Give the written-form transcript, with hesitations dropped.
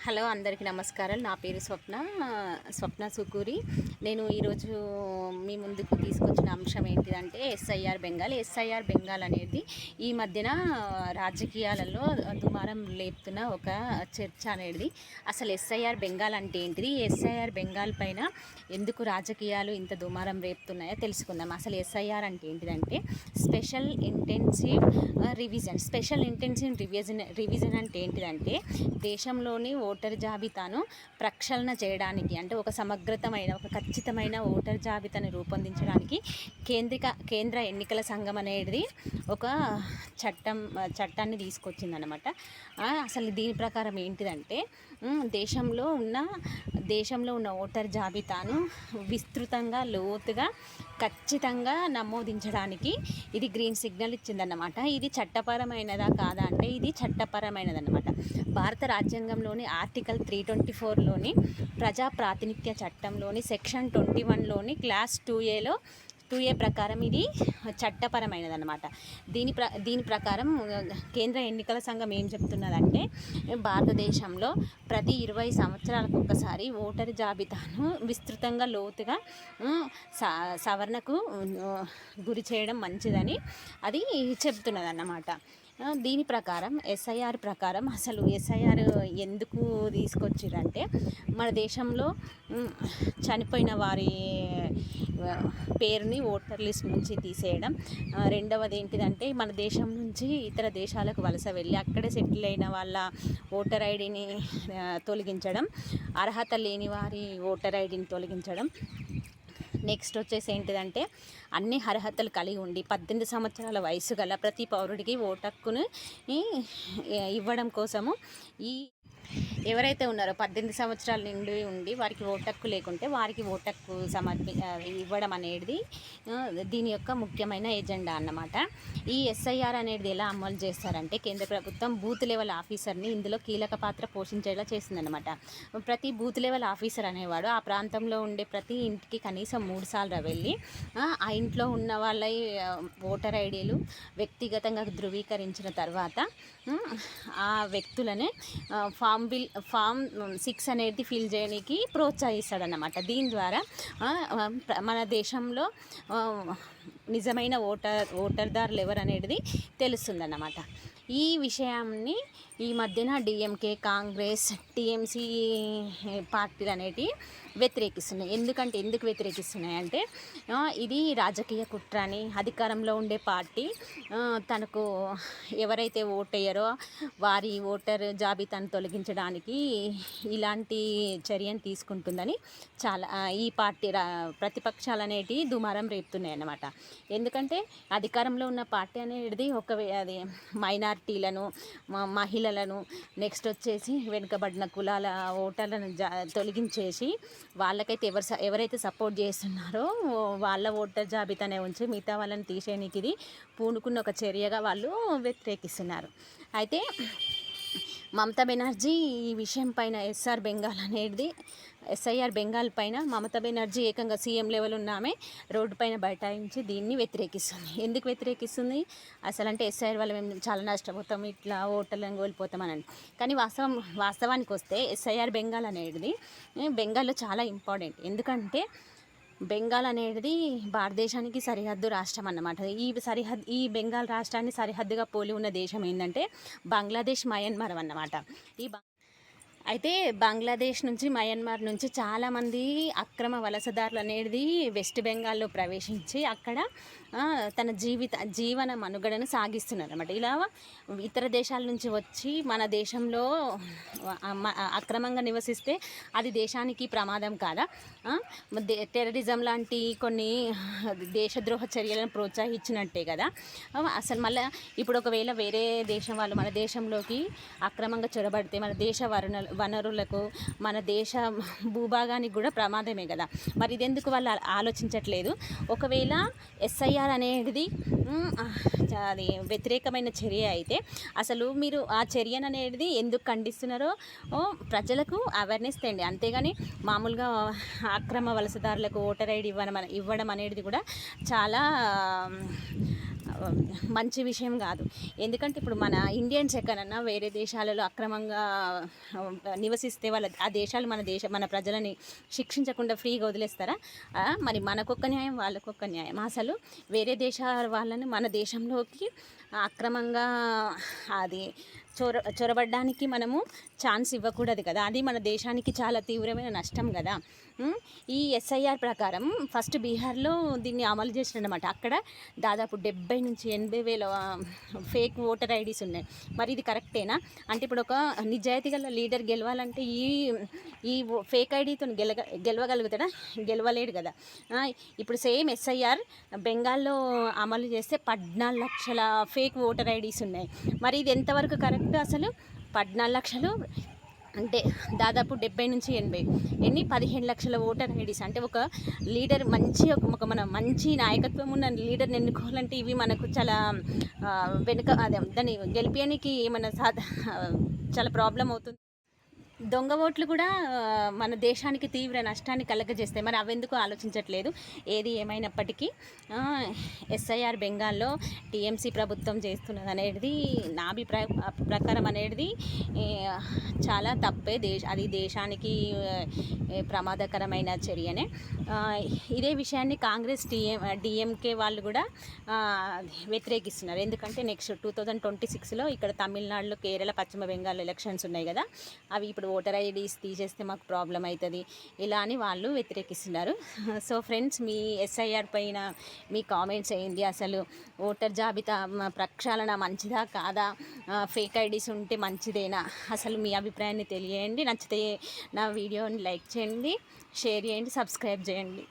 Hello అందరికీ నమస్కారాలు. నా పేరు స్వప్న సుకూరి. నేను ఈరోజు మీ ముందుకు తీసుకొచ్చిన అంశం ఏంటిదంటే ఎస్ఐఆర్ బెంగాల్ అనేది ఈ మధ్యన రాజకీయాలలో దుమారం లేపుతున్న ఒక చర్చ అనేది. అసలు ఎస్ఐఆర్ బెంగాల్ అంటే ఏంటిది, ఎస్ఐఆర్ బెంగాల్ పైన ఎందుకు రాజకీయాలు ఇంత దుమారం రేపుతున్నాయో తెలుసుకుందాం. అసలు ఎస్ఐఆర్ అంటే ఏంటిదంటే స్పెషల్ ఇంటెన్సివ్ రివిజన్ అంటే ఏంటిదంటే దేశంలోని ఓటర్ జాబితాను ప్రక్షాళన చేయడానికి, అంటే ఒక ఖచ్చితమైన ఓటర్ జాబితాను రూపొందించడానికి కేంద్ర ఎన్నికల సంఘం అనేది ఒక చట్టాన్ని తీసుకొచ్చిందనమాట. అసలు దీని ప్రకారం ఏంటిదంటే దేశంలో ఉన్న ఓటర్ జాబితాను విస్తృతంగా లోతుగా ఖచ్చితంగా నమోదించడానికి ఇది గ్రీన్ సిగ్నల్ ఇచ్చిందన్నమాట. ఇది చట్టపరమైనదా కాదా అంటే ఇది చట్టపరమైనదన్నమాట. భారత రాజ్యాంగంలోని ఆర్టికల్ 324లోని ప్రజా ప్రాతినిధ్య చట్టంలోని సెక్షన్ 21లోని క్లాస్ 2A ప్రకారం ఇది చట్టపరమైనదన్నమాట. దీని ప్రకారం కేంద్ర ఎన్నికల సంఘం ఏం చెప్తున్నదంటే భారతదేశంలో ప్రతి 20 సంవత్సరాలకు ఒకసారి ఓటరు జాబితాను విస్తృతంగా లోతుగా సవరణకు గురి చేయడం మంచిదని అది చెప్తున్నదన్నమాట. దీని ప్రకారం ఎస్ఐఆర్ అసలు ఎస్ఐఆర్ ఎందుకు తీసుకొచ్చిరంటే మన దేశంలో చనిపోయిన వారి పేరుని ఓటర్ లిస్ట్ నుంచి తీసేయడం, రెండవది ఏంటిదంటే మన దేశం నుంచి ఇతర దేశాలకు వలస వెళ్ళి అక్కడే సెటిల్ అయిన వాళ్ళ ఓటర్ ఐడిని తొలగించడం, అర్హత లేని వారి ఓటర్ ఐడిని తొలగించడం. నెక్స్ట్ వచ్చేసి ఏంటిదంటే అన్ని అర్హతలు కలిగి ఉండి 18 సంవత్సరాల వయసు గల ప్రతి పౌరుడికి ఓటు హక్కును ఇవ్వడం కోసము ఎవరైతే ఉన్నారో 18 సంవత్సరాల నుండి ఉండి వారికి ఓటు హక్కు లేకుంటే వారికి ఓటు హక్కు ఇవ్వడం అనేది దీని యొక్క ముఖ్యమైన ఎజెండా అన్నమాట. ఈ ఎస్ఐఆర్ అనేది ఎలా అమలు చేస్తారంటే కేంద్ర ప్రభుత్వం బూత్ లెవెల్ ఆఫీసర్ని ఇందులో కీలక పాత్ర పోషించేలా చేసిందన్నమాట. ప్రతి బూత్ లెవెల్ ఆఫీసర్ అనేవాడు ఆ ప్రాంతంలో ఉండే ప్రతి ఇంటికి కనీసం 3 సార్లు వెళ్ళి ఆ ఇంట్లో ఉన్న వాళ్ళ ఓటర్ ఐడీలు వ్యక్తిగతంగా ధృవీకరించిన తర్వాత ఆ వ్యక్తులనే ఫామ్ 6 అనేది ఫిల్ చేయడానికి ప్రోత్సహిస్తాడన్నమాట. దీని ద్వారా మన దేశంలో నిజమైన ఓటర్దారులు ఎవరు అనేది తెలుస్తుందన్నమాట. ఈ విషయాన్ని ఈ మధ్యన డిఎంకే, కాంగ్రెస్, టీఎంసీ పార్టీలు అనేటివి వ్యతిరేకిస్తున్నాయి. ఎందుకు వ్యతిరేకిస్తున్నాయి అంటే ఇది రాజకీయ కుట్ర అని, అధికారంలో ఉండే పార్టీ తనకు ఎవరైతే ఓటయ్యారో వారి ఓటర్ జాబితాను తొలగించడానికి ఇలాంటి చర్యను తీసుకుంటుందని ఈ పార్టీ ప్రతిపక్షాలు అనేటివి దుమారం రేపుతున్నాయి అన్నమాట. ఎందుకంటే అధికారంలో ఉన్న పార్టీ అనేది అది మైనారిటీలను, మహిళలను, నెక్స్ట్ వచ్చేసి వెనుకబడిన కులాల ఓటర్లను తొలగించేసి వాళ్ళకైతే ఎవరైతే సపోర్ట్ చేస్తున్నారో వాళ్ళ ఓటర్ జాబితానే ఉంచి మిగతా వాళ్ళని తీసేయడానికి ఇది పూనుకున్న ఒక చర్యగా వాళ్ళు వ్యతిరేకిస్తున్నారు. అయితే మమతా బెనర్జీ ఈ విషయం పైన ఎస్ఐఆర్ బెంగాల్ పైన మమతా బెనర్జీ ఏకంగా సీఎం లెవెల్ ఉన్నామే రోడ్డు పైన బైఠాయించి దీన్ని వ్యతిరేకిస్తుంది. ఎందుకు వ్యతిరేకిస్తుంది అసలు అంటే ఎస్ఐఆర్ వల్ల మేము చాలా నష్టపోతాం, ఇట్లా ఓటర్లను కోల్పోతామని. కానీ వాస్తవానికి వస్తే ఎస్ఐఆర్ బెంగాల్ అనేది బెంగాల్లో చాలా ఇంపార్టెంట్. ఎందుకంటే బెంగాల్ అనేది భారతదేశానికి సరిహద్దు రాష్ట్రం అన్నమాట. ఈ బెంగాల్ రాష్ట్రాన్ని సరిహద్దుగా పోలి ఉన్న దేశం ఏంటంటే బంగ్లాదేశ్, మయన్మార్ అన్నమాట. అయితే బంగ్లాదేశ్ నుంచి, మయన్మార్ నుంచి చాలామంది అక్రమ వలసదారులు అనేది వెస్ట్ బెంగాల్లో ప్రవేశించి అక్కడ తన జీవన మనుగడను సాగిస్తున్నారు అన్నమాట. ఇలా ఇతర దేశాల నుంచి వచ్చి మన దేశంలో అక్రమంగా నివసిస్తే అది దేశానికి ప్రమాదం కాదా? టెర్రరిజం లాంటి కొన్ని దేశద్రోహ చర్యలను ప్రోత్సహించినట్టే కదా. అసలు మళ్ళీ ఇప్పుడు ఒకవేళ వేరే దేశం వాళ్ళు మన దేశంలోకి అక్రమంగా చొరబడితే మన దేశ వనరులకు, మన దేశ భూభాగానికి కూడా ప్రమాదమే కదా. మరి ఇదెందుకు వాళ్ళు ఆలోచించట్లేదు? ఒకవేళ ఎస్ఐఆర్ అనేది అది వ్యతిరేకమైన చర్య అయితే అసలు మీరు ఆ చర్యను అనేది ఎందుకు ఖండిస్తున్నారో ప్రజలకు అవేర్నెస్ తేండి. అంతేగాని మామూలుగా అక్రమ వలసదారులకు ఓటర్ ఐడి ఇవ్వడం అనేది కూడా చాలా మంచి విషయం కాదు. ఎందుకంటే ఇప్పుడు మన ఇండియన్స్ ఎక్కడన్నా వేరే దేశాలలో అక్రమంగా నివసిస్తే ఆ దేశాలు మన ప్రజలని శిక్షించకుండా ఫ్రీగా వదిలేస్తారా? మరి మనకొక్క న్యాయం, వాళ్ళకొక్క న్యాయం. అసలు వేరే దేశాల వాళ్ళని మన దేశంలోకి అక్రమంగా అది చొరబడ్డానికి మనము ఛాన్స్ ఇవ్వకూడదు కదా. అది మన దేశానికి చాలా తీవ్రమైన నష్టం కదా. ఈ ఎస్ఐఆర్ ప్రకారం ఫస్ట్ బీహార్లో దీన్ని అమలు చేసినమాట. అక్కడ దాదాపు 70 నుంచి 80 వేల ఫేక్ ఓటర్ ఐడీస్ ఉన్నాయి. మరి ఇది కరెక్టేనా? అంటే ఇప్పుడు ఒక నిజాయితీ గల లీడర్ గెలవాలంటే ఈ ఫేక్ ఐడీతో గెలవగలుగుతాడా? గెలవలేడు కదా. ఇప్పుడు సేమ్ ఎస్ఐఆర్ బెంగాల్లో అమలు చేస్తే 14 లక్షల ఫేక్ ఓటర్ ఐడీస్ ఉన్నాయి. మరి ఇది ఎంతవరకు కరెక్ట్? అసలు 14 లక్షలు అంటే దాదాపు 70 నుంచి 80 15 లక్షల ఓటర్ ఐడీస్. అంటే ఒక లీడర్ మన మంచి నాయకత్వం ఉన్న లీడర్ని ఎన్నుకోవాలంటే ఇవి మనకు చాలా దాన్ని గెలిపేయడానికి చాలా ప్రాబ్లం అవుతుంది. దొంగ ఓట్లు కూడా మన దేశానికి తీవ్ర నష్టాన్ని కలగజేస్తాయి. మరి అవెందుకు ఆలోచించట్లేదు? ఏది ఏమైనప్పటికీ ఎస్ఐఆర్ బెంగాల్లో టీఎంసీ ప్రభుత్వం చేస్తున్నది అనేది నా అభిప్రాయం ప్రకారం అనేది చాలా తప్పే. అది దేశానికి ప్రమాదకరమైన చర్యనే. ఇదే విషయాన్ని కాంగ్రెస్ డిఎంకే వాళ్ళు కూడా వ్యతిరేకిస్తున్నారు. ఎందుకంటే నెక్స్ట్ 2026లో ఇక్కడ తమిళనాడులో, కేరళ, పశ్చిమ బెంగాల్ ఎలక్షన్స్ ఉన్నాయి కదా. అవి ఇప్పుడు ఓటర్ ఐడీస్ తీసేస్తే మాకు ప్రాబ్లం అవుతుంది ఇలా అని వాళ్ళు వ్యతిరేకిస్తున్నారు. సో ఫ్రెండ్స్, మీ ఎస్ఐఆర్ పైన మీ కామెంట్స్ ఏంటి? అసలు ఓటర్ జాబితా ప్రక్షాళన మంచిదా కాదా? ఫేక్ ఐడీస్ ఉంటే మంచిదేనా? అసలు మీ అభిప్రాయాన్ని తెలియజేయండి. నచ్చితే నా వీడియోని లైక్ చేయండి, షేర్ చేయండి, సబ్స్క్రైబ్ చేయండి.